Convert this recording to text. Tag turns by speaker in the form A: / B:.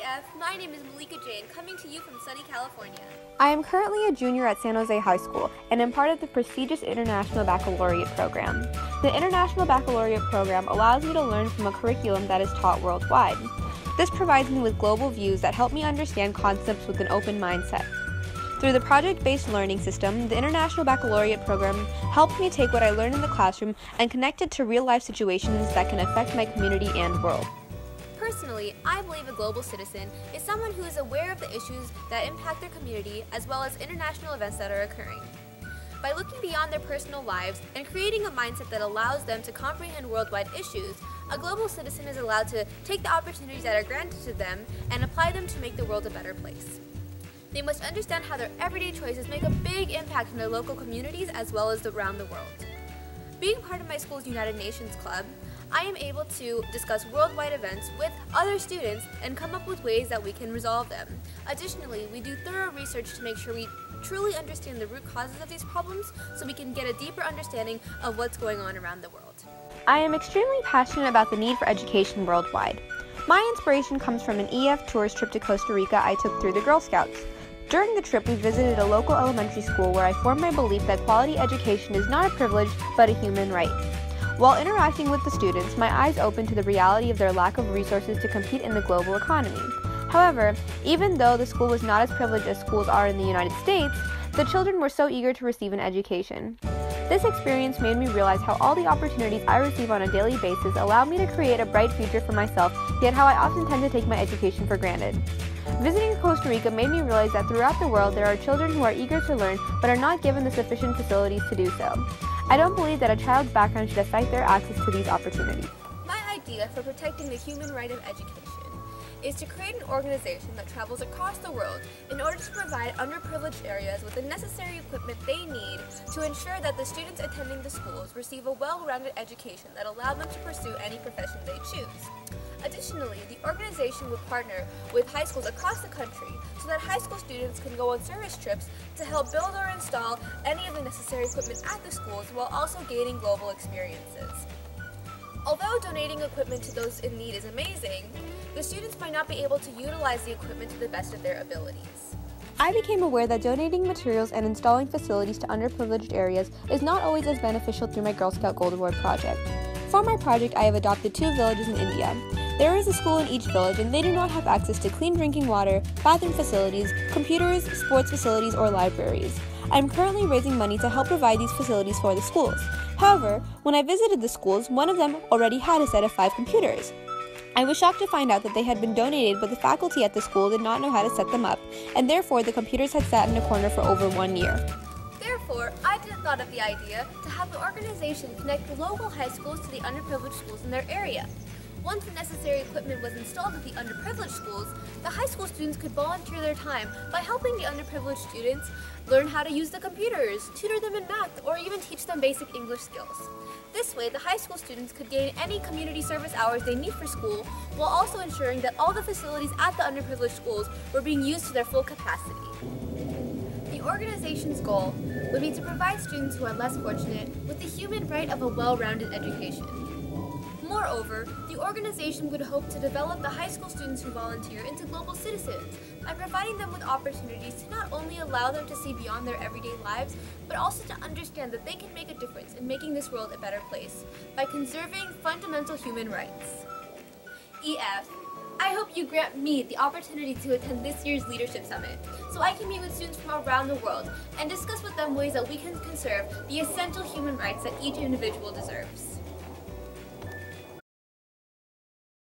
A: EF, my name is Malika Jane, coming to you from sunny California.
B: I am currently a junior at San Jose High School and am part of the prestigious International Baccalaureate program. The International Baccalaureate program allows me to learn from a curriculum that is taught worldwide. This provides me with global views that help me understand concepts with an open mindset. Through the project-based learning system, the International Baccalaureate program helped me take what I learned in the classroom and connect it to real-life situations that can affect my community and world.
A: Personally, I believe a global citizen is someone who is aware of the issues that impact their community as well as international events that are occurring. By looking beyond their personal lives and creating a mindset that allows them to comprehend worldwide issues, a global citizen is allowed to take the opportunities that are granted to them and apply them to make the world a better place. They must understand how their everyday choices make a big impact in their local communities as well as around the world. Being part of my school's United Nations Club, I am able to discuss worldwide events with other students and come up with ways that we can resolve them. Additionally, we do thorough research to make sure we truly understand the root causes of these problems so we can get a deeper understanding of what's going on around the world.
B: I am extremely passionate about the need for education worldwide. My inspiration comes from an EF tourist trip to Costa Rica I took through the Girl Scouts. During the trip, we visited a local elementary school where I formed my belief that quality education is not a privilege, but a human right. While interacting with the students, my eyes opened to the reality of their lack of resources to compete in the global economy. However, even though the school was not as privileged as schools are in the United States, the children were so eager to receive an education. This experience made me realize how all the opportunities I receive on a daily basis allow me to create a bright future for myself, yet how I often tend to take my education for granted. Visiting Costa Rica made me realize that throughout the world there are children who are eager to learn but are not given the sufficient facilities to do so. I don't believe that a child's background should affect their access to these opportunities.
A: My idea for protecting the human right of education is to create an organization that travels across the world in order to provide underprivileged areas with the necessary equipment they need to ensure that the students attending the schools receive a well-rounded education that allows them to pursue any profession they choose. Additionally, the organization would partner with high schools across the country so that high school students can go on service trips to help build or install any of the necessary equipment at the schools while also gaining global experiences. Although donating equipment to those in need is amazing, the students might not be able to utilize the equipment to the best of their abilities.
B: I became aware that donating materials and installing facilities to underprivileged areas is not always as beneficial through my Girl Scout Gold Award project. For my project, I have adopted 2 villages in India. There is a school in each village and they do not have access to clean drinking water, bathroom facilities, computers, sports facilities, or libraries. I am currently raising money to help provide these facilities for the schools. However, when I visited the schools, one of them already had a set of 5 computers. I was shocked to find out that they had been donated, but the faculty at the school did not know how to set them up, and therefore the computers had sat in a corner for over 1 year.
A: Therefore, I thought of the idea to have the organization connect the local high schools to the underprivileged schools in their area. Once the necessary equipment was installed at the underprivileged schools, the high school students could volunteer their time by helping the underprivileged students learn how to use the computers, tutor them in math, or even teach them basic English skills. This way, the high school students could gain any community service hours they need for school, while also ensuring that all the facilities at the underprivileged schools were being used to their full capacity. The organization's goal would be to provide students who are less fortunate with the human right of a well-rounded education. Moreover, the organization would hope to develop the high school students who volunteer into global citizens by providing them with opportunities to not only allow them to see beyond their everyday lives, but also to understand that they can make a difference in making this world a better place by conserving fundamental human rights. EF, I hope you grant me the opportunity to attend this year's Leadership Summit so I can meet with students from around the world and discuss with them ways that we can conserve the essential human rights that each individual deserves.